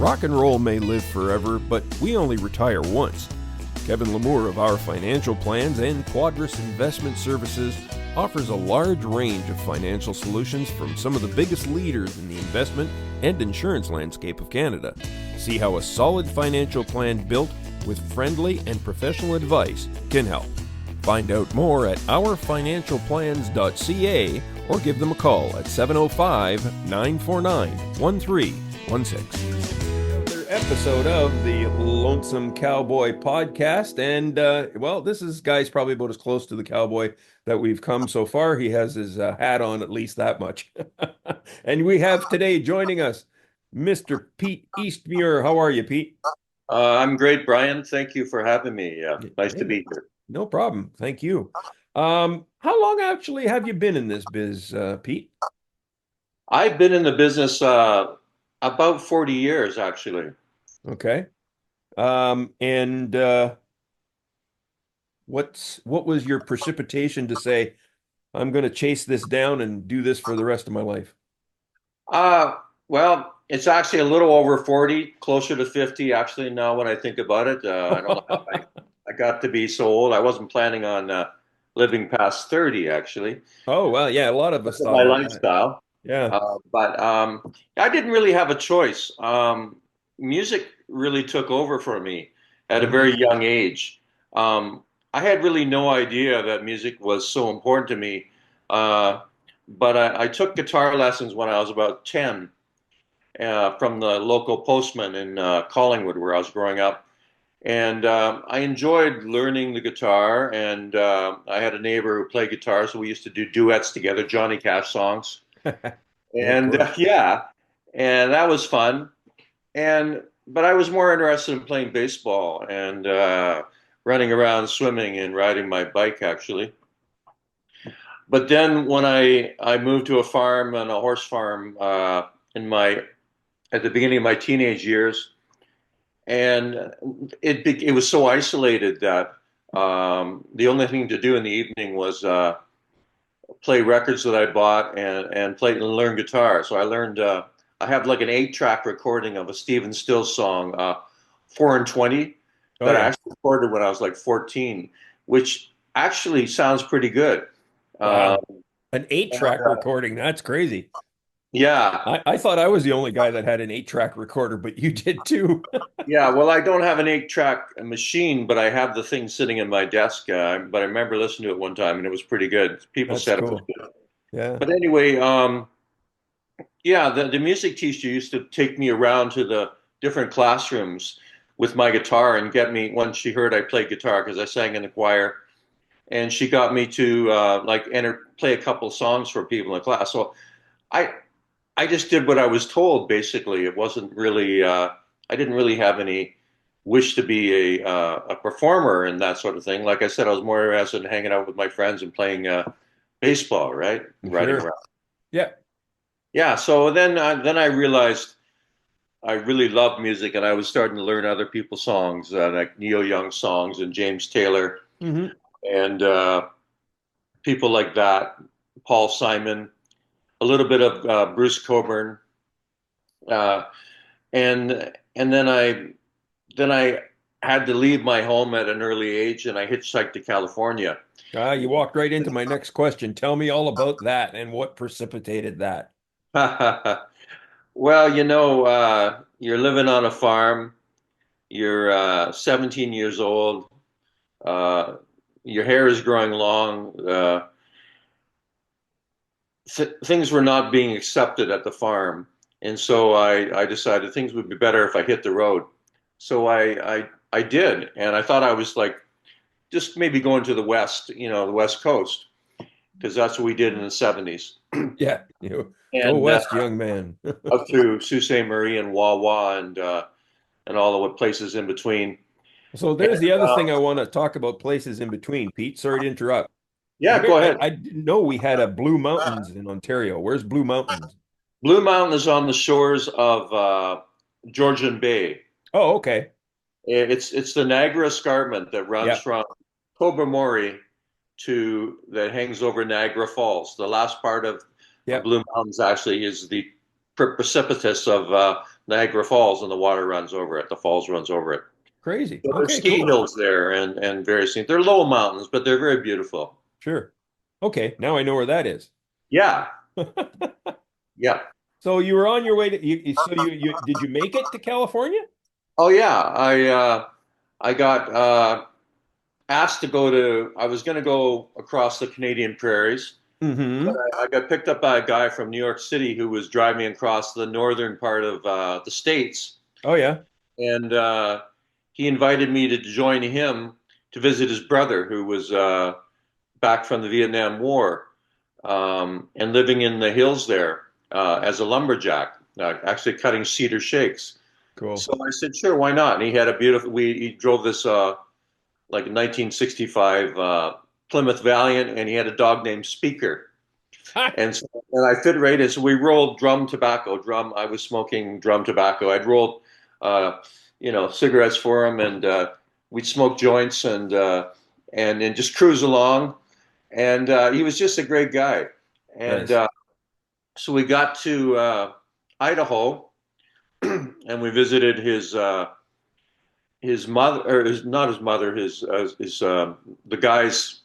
Rock and roll may live forever, but we only retire once. Kevin Lamour of Our Financial Plans and Quadris Investment Services offers a large range of financial solutions from some of the biggest leaders in the investment and insurance landscape of Canada. See how a solid financial plan built with friendly and professional advice can help. Find out more at ourfinancialplans.ca or give them a call at 705-949-1316. Another episode of the Lonesome Cowboy podcast. And, this is, guys, probably about as close to the cowboy that we've come so far. He has his hat on at least that much. And we have today joining us Mr. Pete Eastmure. How are you, Pete? I'm great, Brian. Thank you for having me. Nice to be here. No problem. Thank you. How long actually have you been in this biz, Pete? I've been in the business about 40 years, actually. Okay. And what was your precipitation to say, I'm going to chase this down and do this for the rest of my life? Well, it's actually a little over 40, closer to 50, actually, now when I think about it. I don't know how I got to be so old. I wasn't planning on living past 30, actually. Oh, well, yeah, a lot of us That's thought my like that. lifestyle. Yeah. But I didn't really have a choice. Music really took over for me at a very young age. I had really no idea that music was so important to me. But I took guitar lessons when I was about 10 from the local postman in Collingwood, where I was growing up. And I enjoyed learning the guitar. And I had a neighbor who played guitar, so we used to do duets together, Johnny Cash songs. And and that was fun. But I was more interested in playing baseball and running around, swimming, and riding my bike, actually. But then when I moved to a farm and a horse farm at the beginning of my teenage years, and it was so isolated that the only thing to do in the evening was play records that I bought and play and learn guitar. So I learned. I have like an 8-track recording of a Stephen Stills song, 4 and 20, that I actually recorded when I was like 14, which actually sounds pretty good. Wow. An 8-track recording. That's crazy. Yeah. I thought I was the only guy that had an 8-track recorder, but you did too. Yeah, well, I don't have an 8-track machine, but I have the thing sitting in my desk. But I remember listening to it one time, and it was pretty good. People said it was good. Yeah. But anyway, the music teacher used to take me around to the different classrooms with my guitar and get me, once she heard I played guitar, because I sang in the choir, and she got me to play a couple songs for people in the class. So I just did what I was told, basically. It wasn't really, I didn't really have any wish to be a performer and that sort of thing. Like I said, I was more interested in hanging out with my friends and playing baseball, right? Riding around. Yeah. Yeah, so then I realized I really loved music, and I was starting to learn other people's songs, like Neil Young songs and James Taylor, and people like that, Paul Simon, a little bit of Bruce Cockburn, and then I had to leave my home at an early age, and I hitchhiked to California. You walked right into my next question. Tell me all about that and what precipitated that. Well, you're living on a farm. You're 17 years old. Your hair is growing long. Things were not being accepted at the farm. And so I decided things would be better if I hit the road. So I did. And I thought I was like just maybe going to the West, the West Coast, because that's what we did in the 70s. Yeah. Go west, young man. Up through Sault Ste. Marie and Wawa and all the places in between. So there's the other thing I want to talk about, places in between, Pete. Sorry to interrupt. Yeah, go ahead. I didn't know we had a Blue Mountains in Ontario. Where's Blue Mountains? Blue Mountain is on the shores of Georgian Bay. Oh, okay. It's the Niagara Escarpment that runs from Tobermory that hangs over Niagara Falls. The last part of Blue Mountains actually is the precipitous of Niagara Falls, and the water runs over it. The falls runs over it. Crazy. So there's Okay, ski cool. hills there and various things. They're low mountains, but they're very beautiful. Sure. Okay, now I know where that is. Yeah, yeah. So you were on your way to so you did you make it to California? Oh yeah. I got asked to go to. I was going to go across the Canadian prairies. But Mm-hmm. I got picked up by a guy from New York City who was driving across the northern part of the states, Oh yeah. and he invited me to join him to visit his brother, who was back from the Vietnam War and living in the hills there as a lumberjack, actually cutting cedar shakes. Cool. So I said, sure, why not? And he had a beautiful. He drove this like a 1965 Plymouth Valiant, and he had a dog named Speaker. And I fit right in. So we rolled drum tobacco. I was smoking drum tobacco. I'd rolled, uh, cigarettes for him, and we'd smoke joints and just cruise along. And he was just a great guy. And Nice. so we got to Idaho, and we visited his mother, or not his mother, his the guy's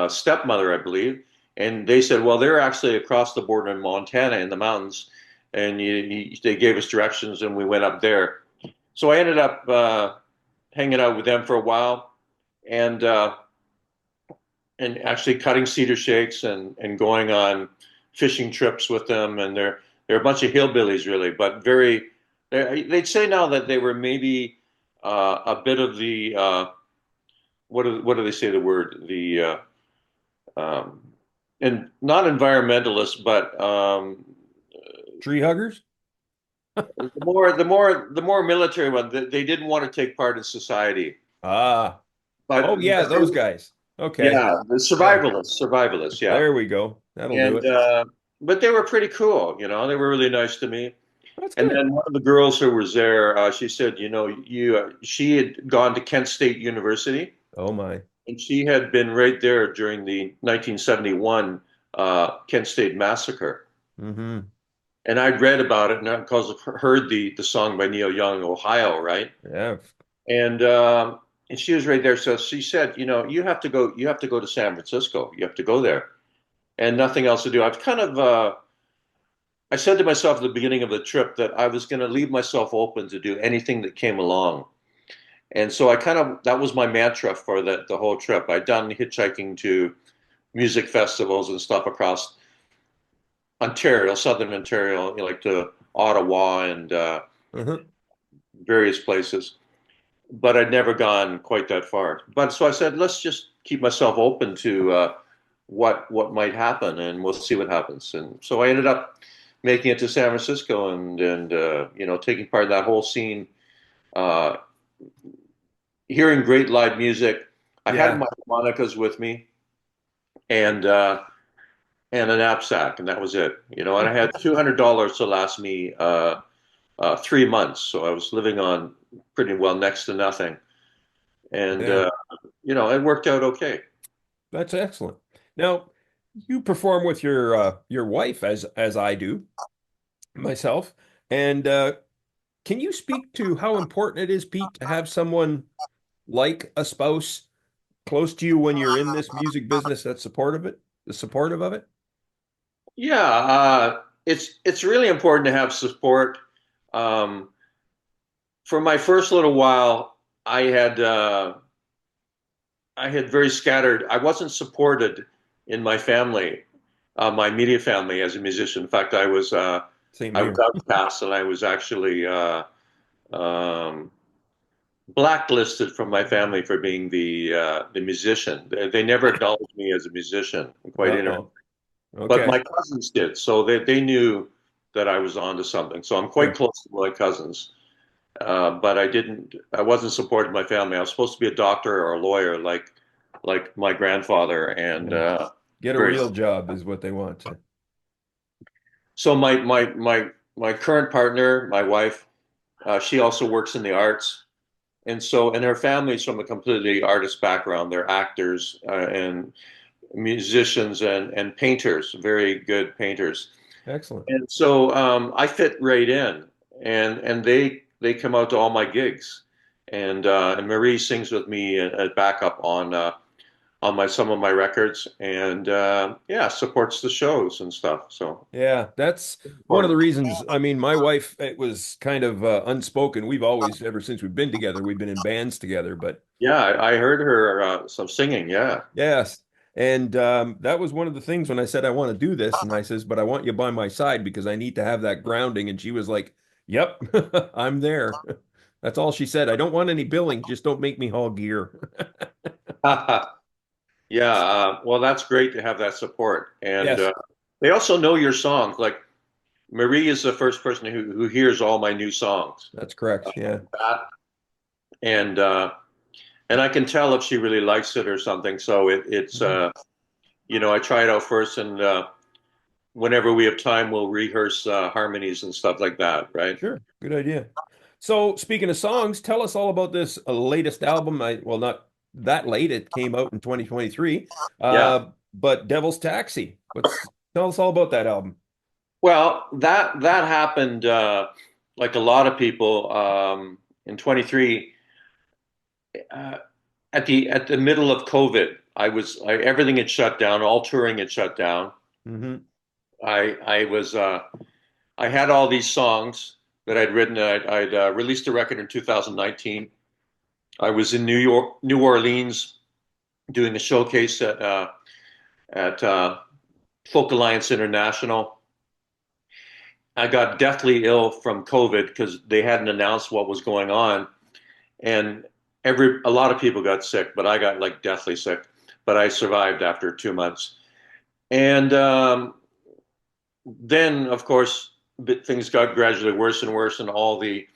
stepmother, I believe. And they said, well, they're actually across the border in Montana in the mountains, and they gave us directions, and we went up there. So I ended up hanging out with them for a while, and uh, and actually cutting cedar shakes and going on fishing trips with them. And they're a bunch of hillbillies, really, but very. They'd say now that they were maybe a bit of the what do they say the word um, and not environmentalists, but Tree huggers? the more military one. They didn't want to take part in society, Ah. Oh but yeah, those guys. Okay. yeah, the Yeah. survivalists, yeah, There we go. That'll do and it. but they were pretty cool. They were really nice to me. That's And good. then one of the girls who was there, she said, she had gone to Kent State University, Oh my. and she had been right there during the 1971 Kent State massacre. Mm-hmm. And I'd read about it, and because I've heard the song by Neil Young, Ohio, right? Yeah. And and she was right there. So she said, you have to go to San Francisco. You have to go there, and nothing else to do. I said to myself at the beginning of the trip that I was going to leave myself open to do anything that came along. And so that was my mantra for the whole trip. I'd done hitchhiking to music festivals and stuff across Ontario, southern Ontario, like to Ottawa and Uh-huh. various places, but I'd never gone quite that far. But so I said, let's just keep myself open to what might happen, and we'll see what happens. And so I ended up making it to San Francisco and taking part in that whole scene, uh, hearing great live music. I had Yeah. my harmonicas with me and a knapsack, and that was it. And I had $200 to last me 3 months, so I was living on pretty well next to nothing, and Yeah. it worked out okay. That's excellent. Now, you perform with your wife as I do myself. And can you speak to how important it is, Pete, to have someone like a spouse close to you when you're in this music business that's supportive of it? Yeah, it's really important to have support. Um, for my first little while, I had very scattered. I wasn't supported in my family, my immediate family, as a musician. In fact, Same I was here. outcast, and I was actually um, blacklisted from my family for being the musician. They never acknowledged me as a musician. Quite interesting. Uh-oh. But Okay. my cousins did, so they knew that I was onto something. So I'm quite Sure. close to my cousins. But I wasn't supported by my family. I was supposed to be a doctor or a lawyer, like my grandfather, and Yeah. Get a very. real job is what they want. So my current partner, my wife, she also works in the arts, and her family's from a completely artist background. They're actors and musicians and painters, very good painters. Excellent. And so I fit right in. and they come out to all my gigs, and Marie sings with me at backup on my some of my records, and yeah, supports the shows and stuff. So Yeah, that's one of the important. reasons. I mean, my wife, it was kind of unspoken. We've always, ever since we've been together, we've been in bands together. But Yeah, I heard her some singing. Yeah. yes, and that was one of the things when I said I want to do this, and I says, but I want you by my side because I need to have that grounding. And she was like, "Yep, I'm there." That's all she said. I don't want any billing, just don't make me haul gear. Yeah, well, that's great to have that support, and Yes, they also know your songs. Like Marie is the first person who hears all my new songs. that's correct. Yeah. That and and I can tell if she really likes it or something. So it's Mhm. I try it out first, and whenever we have time, we'll rehearse harmonies and stuff like that, right? Sure. Good idea. So, speaking of songs, tell us all about this latest album. Well, not that late. It came out in 2023. Yeah. But Devil's Taxi. Tell us all about that album. Well, that happened like a lot of people in 23 uh, at the middle of COVID. Everything had shut down, all touring had shut down. Hmm. I was I had all these songs that I'd written. I'd released a record in 2019. I was in New Orleans, doing a showcase at Folk Alliance International. I got deathly ill from COVID because they hadn't announced what was going on, and a lot of people got sick, but I got like deathly sick. But I survived after 2 months, and then of course things got gradually worse and worse, and all the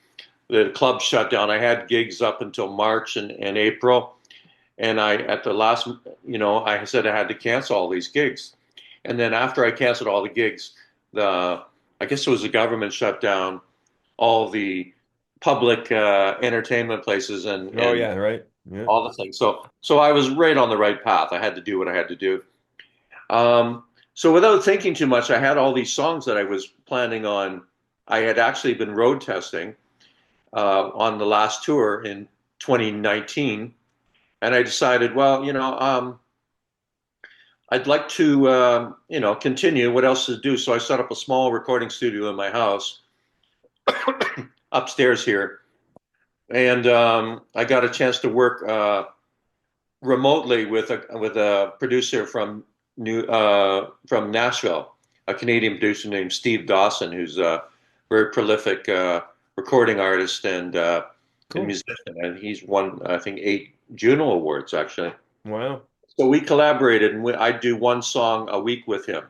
clubs shut down. I had gigs up until March and April, and I at the last, I said I had to cancel all these gigs, and then after I canceled all the gigs, the I guess it was the government shut down all the public entertainment places Oh, and yeah, right. Yeah. all the things. So I was right on the right path. I had to do what I had to do. So without thinking too much, I had all these songs that I was planning on. I had actually been road testing on the last tour in 2019, and I decided, well, I'd like to, continue. What else to do? So I set up a small recording studio in my house upstairs here, and I got a chance to work remotely with a producer from Nashville, a Canadian producer named Steve Dawson, who's a very prolific recording artist and Cool. musician, and he's won I think 8 Juno Awards actually. Wow. So we collaborated, and I do one song a week with him,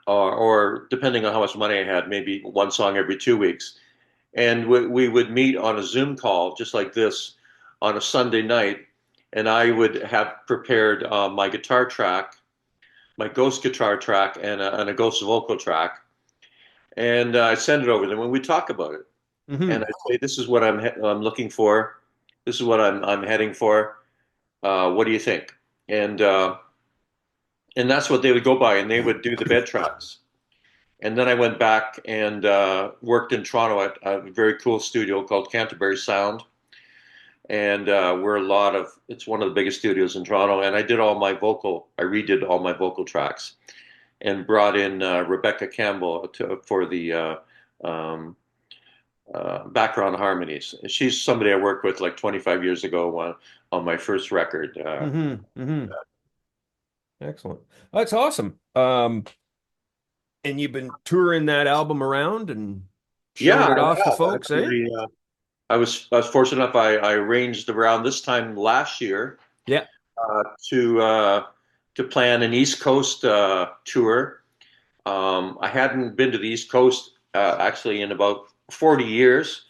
or depending on how much money I had, maybe one song every 2 weeks. And we would meet on a Zoom call just like this on a Sunday night, and I would have prepared my guitar track, my ghost guitar track, and a ghost vocal track, and I send it over to them, and we talk about it. And Hmm. I say, "This is what I'm looking for. This is what I'm heading for. What do you think?" And uh, and that's what they would go by, and they would do the bed tracks. And then I went back and worked in Toronto at a very cool studio called Canterbury Sound, and it's one of the biggest studios in Toronto. And I redid all my vocal tracks and brought in Rebecca Campbell for the um, background harmonies. She's somebody I worked with like 25 years ago on my first record. Hmm. Excellent. That's awesome. And you've been touring that album around and Yeah, showing it I off to have folks, eh? actually. I was fortunate enough. I arranged around this time last year Yeah. uh, to uh, to plan an East Coast tour. I hadn't been to the East Coast actually in about 40 years.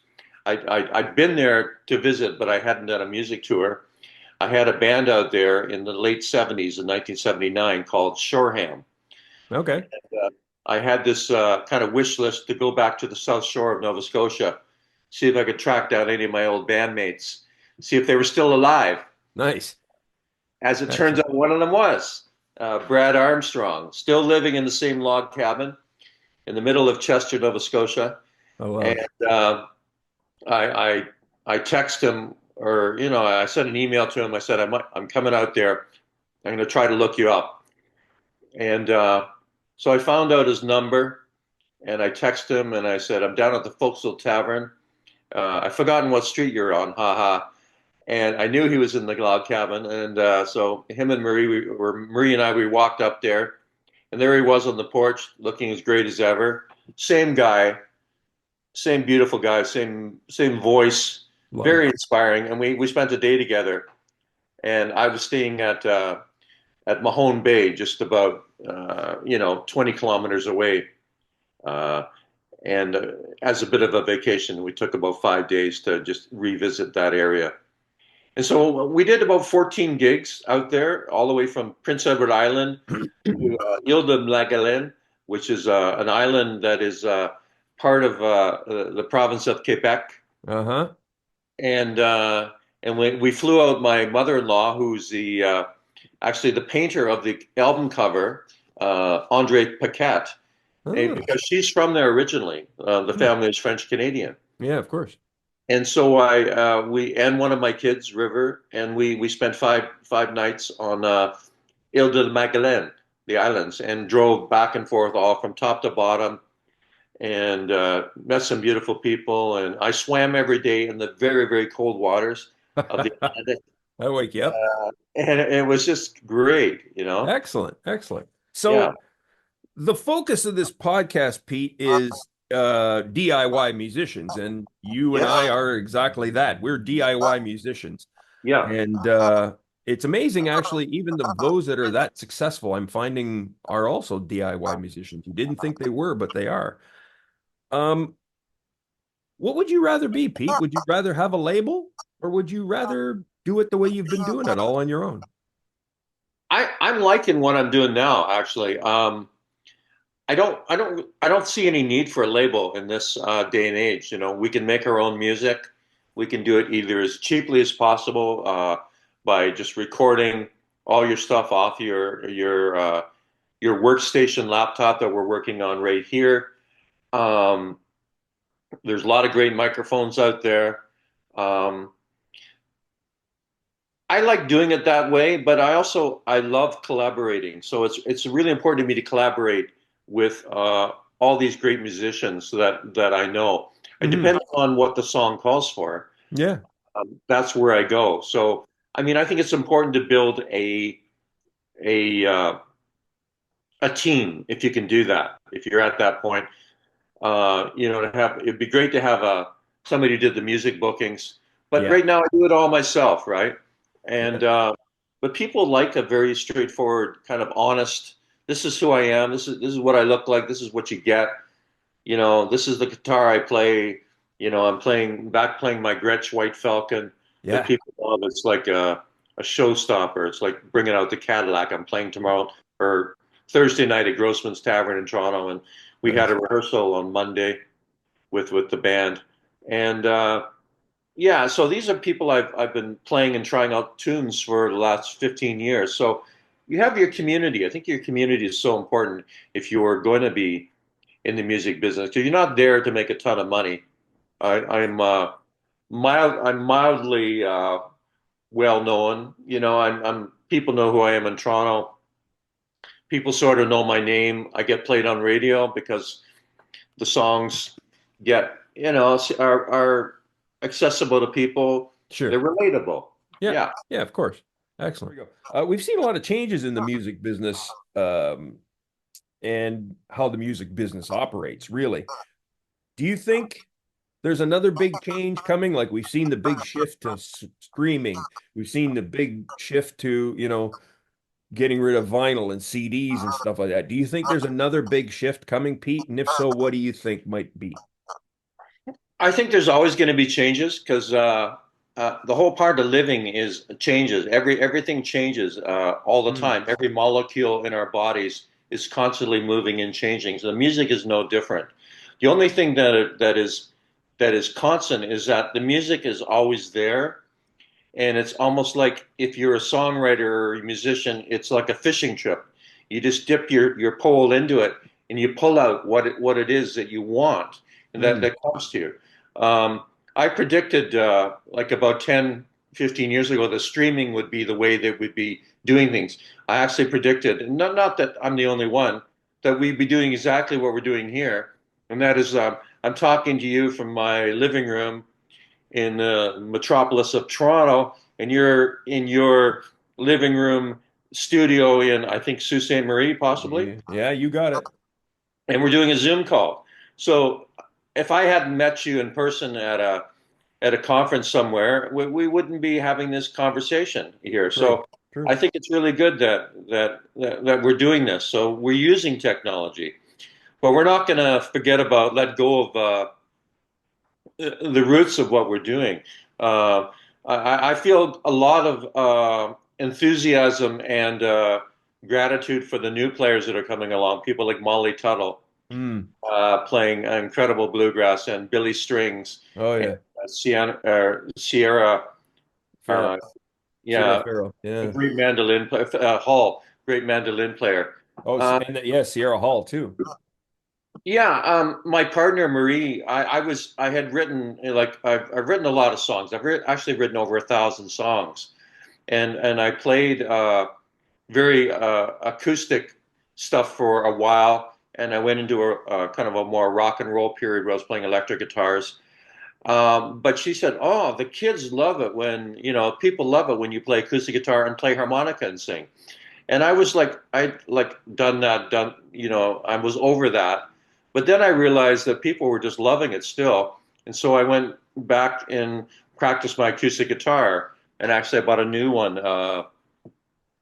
I'd been there to visit, but I hadn't done a music tour. I had a band out there in the late 70s, in 1979, called Shoreham. Okay. I had this kind of wish list to go back to the South Shore of Nova Scotia, see if I could track down any of my old bandmates, see if they were still alive. Nice. As it turns Excellent. out, one of them was Brad Armstrong, still living in the same log cabin in the middle of Chester, Nova Scotia. Oh, wow. And I, I I text him, or I sent an email to him. I said I'm coming out there. I'm going to try to look you up. And so I found out his number, and I texted him, and I said I'm down at the Folksville Tavern. I've forgotten what street you're on, haha. And I knew he was in the log cabin, and so him and Marie and I, we walked up there, and there he was on the porch, looking as great as ever. Same guy, same beautiful guy, same voice, Love it. very inspiring. And we spent a day together. And I was staying at Mahone Bay, just about 20 kilometers away. Uh, and as a bit of a vacation, we took about 5 days to just revisit that area. And so we did about 14 gigs out there, all the way from Prince Edward Island to Ile de Magdalene, which is an island that is part of the province of Quebec. Uh-huh. And we flew out my mother-in-law, who's actually the painter of the album cover, Andre Paquette, Oh, because she's from there originally. The hmm. family is French Canadian. Yeah, of course. And so we and one of my kids, River, and we spent five nights on Ile de Magdalene, the islands, and drove back and forth all from top to bottom, and met some beautiful people. And I swam every day in the very, very cold waters of the Atlantic, I wake you up. and it was just great. Excellent. Excellent. Yeah, So the focus of this podcast, Pete, is DIY musicians, and you and yeah, I are exactly that. We're DIY musicians, yeah. and it's amazing, actually. Even those that are that successful, I'm finding are also DIY musicians. You didn't think they were, but they are. Um, what would you rather be, Pete? Would you rather have a label, or would you rather do it the way you've been doing it all on your own? I'm liking what I'm doing now, actually. I don't see any need for a label in this day and age. We can make our own music. We can do it either as cheaply as possible by just recording all your stuff off your workstation laptop that we're working on right here. Um, there's a lot of great microphones out there. Um, I like doing it that way, but I love collaborating. So it's really important to me to collaborate with all these great musicians that I know. It Hmm. depends on what the song calls for. Yeah. That's where I go. So I mean, I think it's important to build a uh, a team if you can do that. If you're at that point, to have it'd be great to have somebody who did the music bookings. But Yeah. right now, I do it all myself, right? Yeah. And but people like a very straightforward, kind of honest. This is who I am. This is what I look like. This is what you get. This is the guitar I play. I'm playing my Gretsch White Falcon that Yeah. people love. It's like a showstopper. It's like bringing out the Cadillac. I'm playing tomorrow or Thursday night at Grossman's Tavern in Toronto, and we had Nice. a rehearsal on Monday with the band. And yeah, so these are people I've been playing and trying out tunes for the last 15 years. So you have your community. I think your community is so important if you're going to be in the music business because you're not there to make a ton of money. I'm mildly well known. I'm people know who I am in Toronto. People sort of know my name. I get played on radio because the songs are accessible to people. They're Sure. relatable. Yeah. Yeah. Yeah, of course. Excellent. We've seen a lot of changes in the music business, and how the music business operates, really. Do you think there's another big change coming? Like we've seen the big shift to streaming. We've seen the big shift to, getting rid of vinyl and CDs and stuff like that. Do you think there's another big shift coming, Pete? And if so, what do you think might be? I think there's always going to be changes because the whole part of living is changes. Everything changes all the Mm, time. Every molecule in our bodies is constantly moving and changing. So the music is no different. The only thing that is constant is that the music is always there, and it's almost like if you're a songwriter or a musician, it's like a fishing trip. You just dip your pole into it, and you pull out what it is that you want. Mm. that comes to you. I predicted like about 10, 15 years ago that streaming would be the way that we'd be doing things. I actually predicted, and not that I'm the only one, that we'd be doing exactly what we're doing here. And that is, I'm talking to you from my living room in the metropolis of Toronto, and you're in your living room studio in, I think, Sault Ste. Marie, possibly, Yeah, yeah, you got it. and we're doing a Zoom call. So if I hadn't met you in person at a conference somewhere, we wouldn't be having this conversation here. True, So I true. think it's really good that we're doing this. So we're using technology, but we're not going to let go of the roots of what we're doing. Uh, I feel a lot of enthusiasm and gratitude for the new players that are coming along. People like Molly Tuttle Mm. playing incredible bluegrass, and Billy Strings, Oh and yeah, Sierra, Farrell, uh, Sierra yeah, Farrell. a Yeah. great mandolin player, Hall, great mandolin player. Oh, Uh, yeah, Sierra Hall too. Yeah, my partner Marie, I had written like I've written a lot of songs. Actually written over 1,000 songs, and I played very acoustic stuff for a while, and I went into a kind of a more rock and roll period where I was playing electric guitars. But she said, "Oh, the kids love it when people love it when you play acoustic guitar and play harmonica and sing." And I was like, I like done, I was over that. But then I realized that people were just loving it still. And so I went back and practiced my acoustic guitar. And actually, I bought a new one,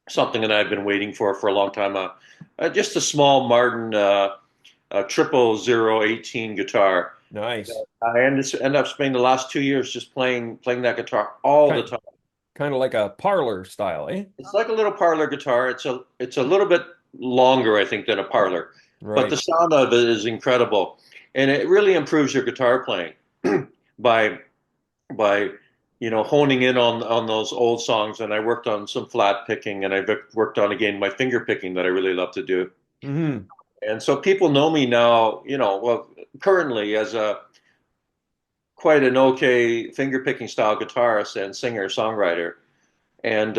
something that I've been waiting for a long time. Just a small Martin 00018 guitar. Nice. I ended up spending the last 2 years just playing that guitar all the Kind time. kind of like a parlor style, eh? It's like a little parlor guitar. It's a little bit longer, I think, than a parlor, but the Right. sound of it is incredible, and it really improves your guitar playing by by honing in on those old songs. And I worked on some flat picking, and I worked on again my finger picking that I really love to do. Hmm. And so people know me now, well, currently as a quite an okay finger picking style guitarist and singer songwriter, and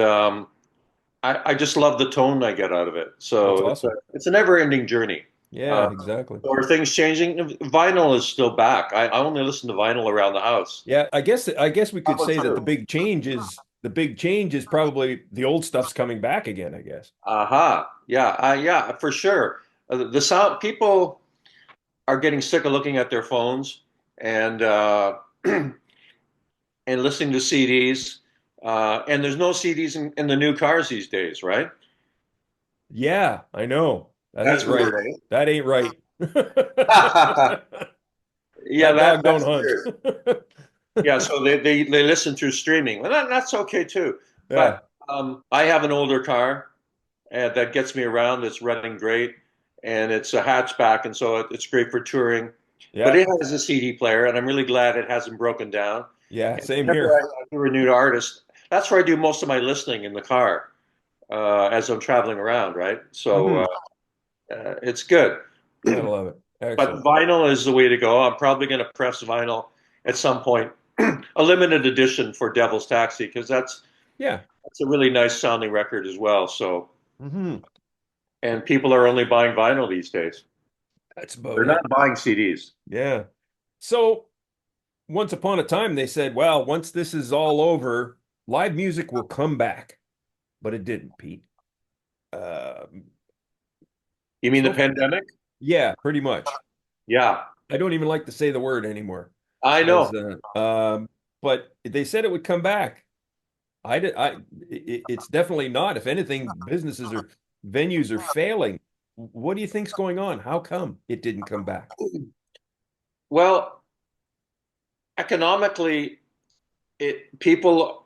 I just love the tone I get out of it. That's So awesome. it's a never ending journey. Yeah, Uh, exactly. so are things changing? Vinyl is still back. I only listen to vinyl around the house. Yeah, I guess we How could about say that you? the big change is probably the old stuff's coming back again, I guess. Aha. Yeah, yeah, for sure. The sound people are getting sick of looking at their phones and and listening to CDs. And there's no CDs in the new cars these days, right? Yeah, I know. That That's ain't right. weird, That ain't right. eh? Yeah, That dog don't that's hunt. weird. Yeah, so they listen through streaming. Well, that's okay too. Yeah. But I have an older car that gets me around. It's running great, and it's a hatchback, and so it's great for touring. But Yeah. it has a CD player, and I'm really glad it hasn't broken down. Yeah, And same whenever here. I do a new artist, that's where I do most of my listening in the car as I'm traveling around, right? So Hmm. it's good. Gotta love it. But Excellent. vinyl is the way to go. I'm probably going to press vinyl at some point, a limited edition for Devil's Taxi, because Yeah. that's a really nice sounding record as well. So, Hmm. and people are only buying vinyl these days. That's about They're it. not buying CDs. Yeah. So once upon a time, they said, well, once this is all over, live music will come back. But it didn't, Pete. Um, You mean the so, pandemic? yeah, pretty much. Yeah, I don't even like to say the word anymore. I As, know. but they said it would come back. I did. It's definitely not. If anything, businesses or venues are failing. What do you think's going on? How come it didn't come back? Well, economically, people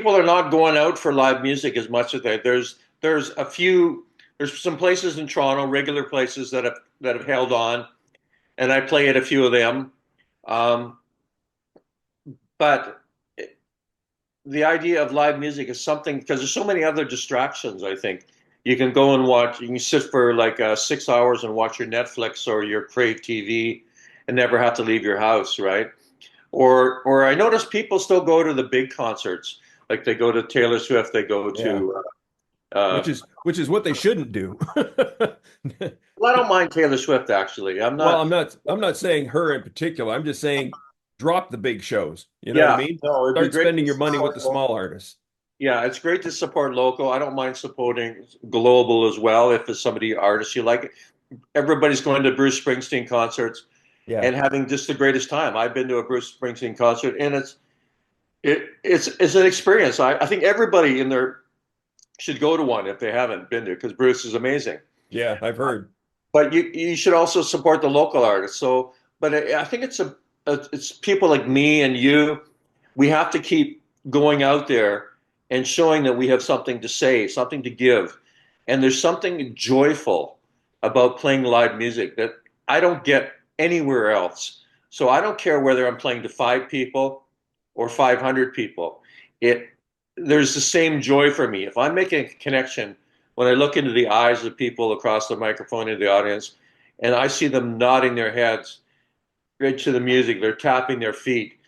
are not going out for live music as much as there's some places in Toronto, regular places that have held on, and I play at a few of them. Um, but the idea of live music is something because there's so many other distractions. I think you can go and watch. You can sit for like 6 hours and watch your Netflix or your Crave TV, and never have to leave your house, right? Or I notice people still go to the big concerts, like they go to Taylor Swift, they go Yeah. to. Uh, Which is what they shouldn't do. well, I don't mind Taylor Swift actually. I'm Well, not. I'm not saying her in particular. I'm just saying drop the big shows. You know what I Yeah, mean? no, it'd be Start great spending to your money with support the local. small artists. Yeah, it's great to support local. I don't mind supporting global as well if it's somebody artist you like. Everybody's going to Bruce Springsteen concerts Yeah. and having just the greatest time. I've been to a Bruce Springsteen concert, and it's an experience. I think everybody in there should go to one if they haven't been to, because Bruce is amazing. Yeah, I've heard. But you should also support the local artists. So, but I think it's people like me and you. We have to keep going out there and showing that we have something to say, something to give, and there's something joyful about playing live music that I don't get anywhere else. So I don't care whether I'm playing to 5 people or 500 people. It there's the same joy for me. If I'm making a connection when I look into the eyes of people across the microphone in the audience, and I see them nodding their heads right to the music, they're tapping their feet,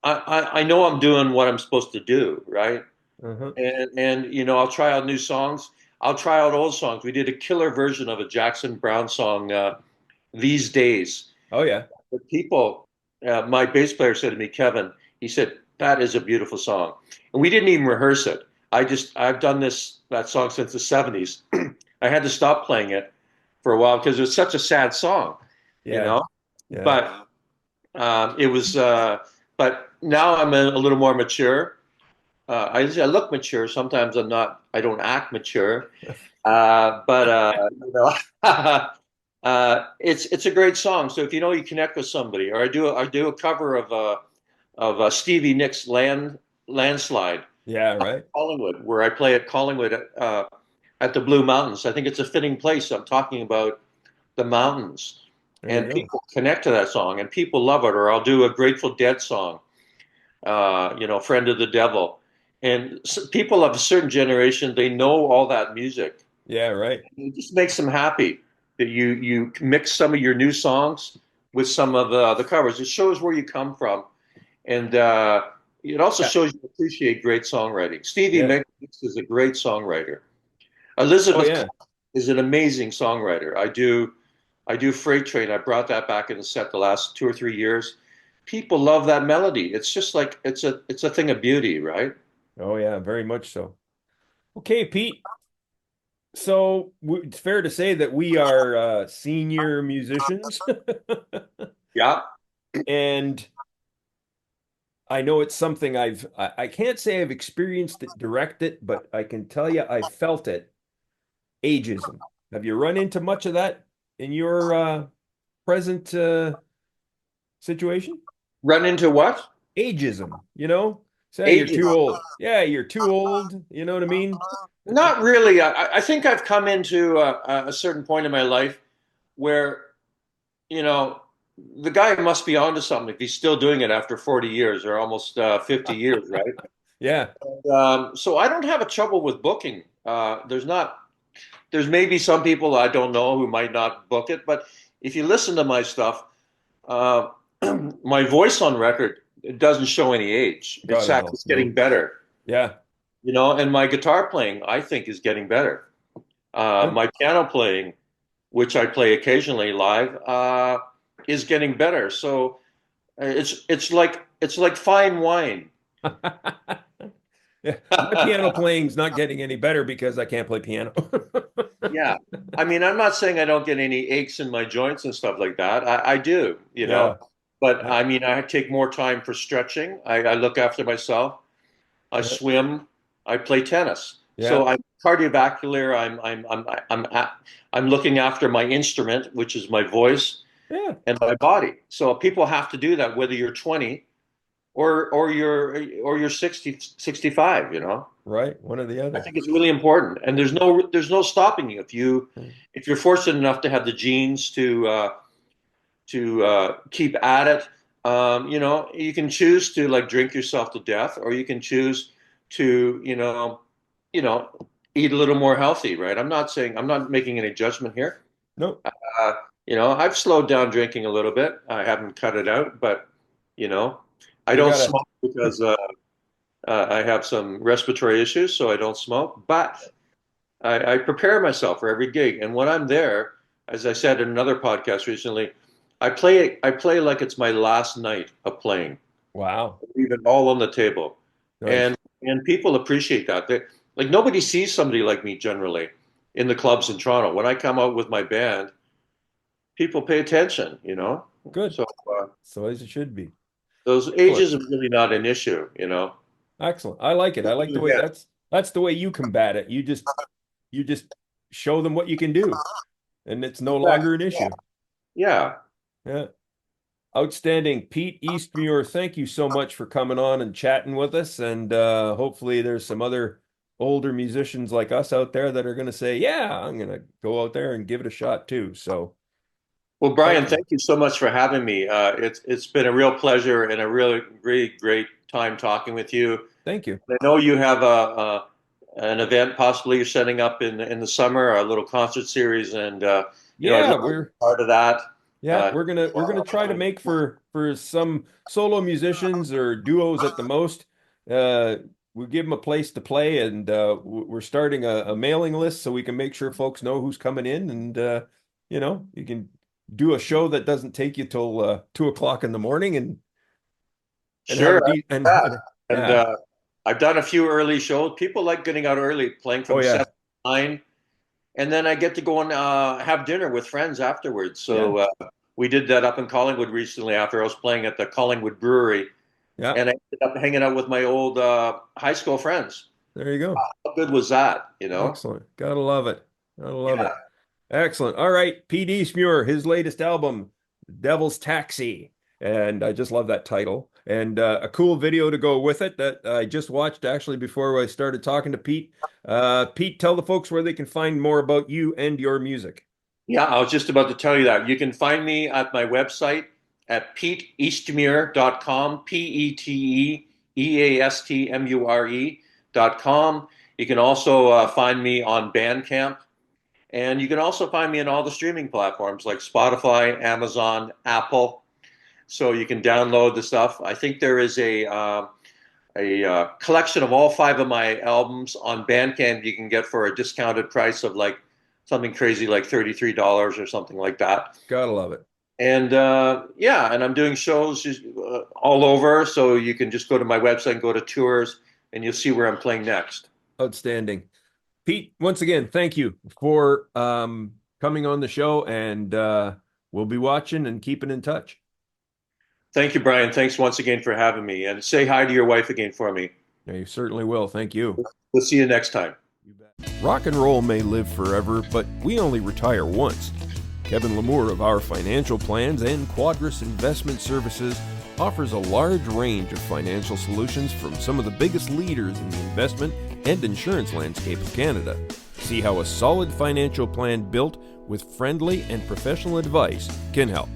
I know I'm doing what I'm supposed to do, right? Uh-huh. And I'll try out new songs. I'll try out old songs. We did a killer version of a Jackson Brown song, These Days. Oh yeah. But people, my bass player said to me, Kevin, he said, that is a beautiful song. And we didn't even rehearse it. I've done that song since the 70s. I had to stop playing it for a while because it was such a sad song, you Yeah. know. Yeah. But it was, but now I'm a little more mature. I look mature. Sometimes I'm not, I don't act mature. It's a great song. So if you connect with somebody, or I do a cover of Stevie Nicks' Landslide, Yeah, right. Collingwood, where I play at Collingwood at the Blue Mountains. I think it's a fitting place. I'm talking about the mountains, There you and go. people connect to that song, and people love it. Or I'll do a Grateful Dead song, Friend of the Devil, and people of a certain generation, they know all that music. Yeah, right. It just makes them happy that you mix some of your new songs with some of the covers. It shows where you come from, and it also Yeah. shows you appreciate great songwriting. Stevie Yeah. Nicks is a great songwriter. Oh Elizabeth yeah. is an amazing songwriter. I do Freight Train. I brought that back in the set the last 2 or 3 years. People love that melody. It's just like it's a thing of beauty, right? Oh yeah, very much so. Okay, Pete. So it's fair to say that we are senior musicians, Yeah. and I know it's something I can't say I've experienced it, direct it, but I can tell you I felt it. Ageism. Have you run into much of that in your present situation? Run into what? Ageism, say you're Ages. too old. Yeah, you're too old. You know what I mean? Not really. I think I've come into a certain point in my life where, you know, the guy must be onto something if he's still doing it after 40 years or almost 50 years, right? Yeah. So I don't have a trouble with booking. There's maybe some people I don't know who might not book it, but if you listen to my stuff, uh, my voice on record, it doesn't show any age. In God, fact, no, it's getting no. better, Yeah. and my guitar playing, I think, is getting better. Yeah. My piano playing, which I play occasionally live, is getting better. So it's like fine wine. Yeah. My piano playing's not getting any better because I can't play piano. Yeah. I mean, I'm not saying I don't get any aches in my joints and stuff like that. I do, Yeah. but Yeah. I mean, I take more time for stretching. I look after myself. I Yeah. swim. I play tennis. Yeah. So I'm cardiovascular. I'm looking after my instrument, which is my voice Yeah. and my body. So people have to do that, whether you're 20 or you're 60, 65. Right. One or the I other. think it's really important, and there's no stopping you if you're fortunate enough to have the genes to keep at it. You can choose to like drink yourself to death, or you can choose to you know eat a little more healthy, right? I'm not making any judgment here. Nope. I've slowed down drinking a little bit. I haven't cut it out, but you know, I You don't gotta, smoke because I have some respiratory issues, so I don't smoke. But I prepare myself for every gig, and when I'm there, as I said in another podcast recently, I play like it's my last night of playing. wow, Leave it all on the table, nice. and people appreciate that. Like nobody sees somebody like me generally in the clubs in Toronto. When I come out with my band, people pay attention. Good. So So as it should be. those Excellent. ages are really not an issue. Excellent. I like it. I like the way Yeah, that's the way you combat it. You just show them what you can do, and it's no longer an issue. yeah. Yeah. Outstanding. Pete Eastmure, thank you so much for coming on and chatting with us. And hopefully there's some other older musicians like us out there that are going to say, yeah, I'm going to go out there and give it a shot too. So Well, Brian, thank you. thank you so much for having me. It's been a real pleasure and a really, really great time talking with you. Thank you. I know you have an event possibly you're setting up in the summer, a little concert series, and I'd Yeah, love to be part of that. yeah, Uh, we're gonna try to make for some solo musicians or duos at the most. Uh, we give them a place to play, and we're starting a mailing list so we can make sure folks know who's coming in, and you can do a show that doesn't take you till 2 o'clock in the morning, and have sure, a de and yeah. And yeah, I've done a few early shows. People like getting out early, playing oh from yeah, 7 to 9. And then I get to go and have dinner with friends afterwards. yeah, So we did that up in Collingwood recently after I was playing at the Collingwood Brewery, yeah. and I ended up hanging out with my old high school friends. There you go. How good was that? Excellent. Gotta love it. Gotta love Yeah. it. Excellent. All right. P. D. Smure, his latest album, Devil's Taxi. And I just love that title. And a cool video to go with it that I just watched actually before I started talking to Pete. Pete, tell the folks where they can find more about you and your music. Yeah, I was just about to tell you that. You can find me at my website at peteeastmure.com, peteastmure.com. You can also find me on Bandcamp. And you can also find me on all the streaming platforms like Spotify, Amazon, Apple. So you can download the stuff. I think there is a collection of all 5 of my albums on Bandcamp you can get for a discounted price of like something crazy like $33 or something like that. Gotta love it. And yeah, and I'm doing shows all over. So you can just go to my website and go to tours and you'll see where I'm playing next. Outstanding. Pete, once again, thank you for coming on the show, and we'll be watching and keeping in touch. Thank you, Brian. Thanks once again for having me. And say hi to your wife again for me. Yeah, you certainly will. Thank you. We'll see you next time. You bet. Rock and roll may live forever, but we only retire once. Kevin Lamour of Our Financial Plans and Quadris Investment Services offers a large range of financial solutions from some of the biggest leaders in the investment and insurance landscape of Canada. See how a solid financial plan built with friendly and professional advice can help.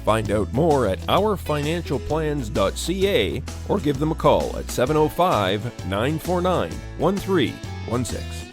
Find out more at ourfinancialplans.ca or give them a call at 705-949-1316.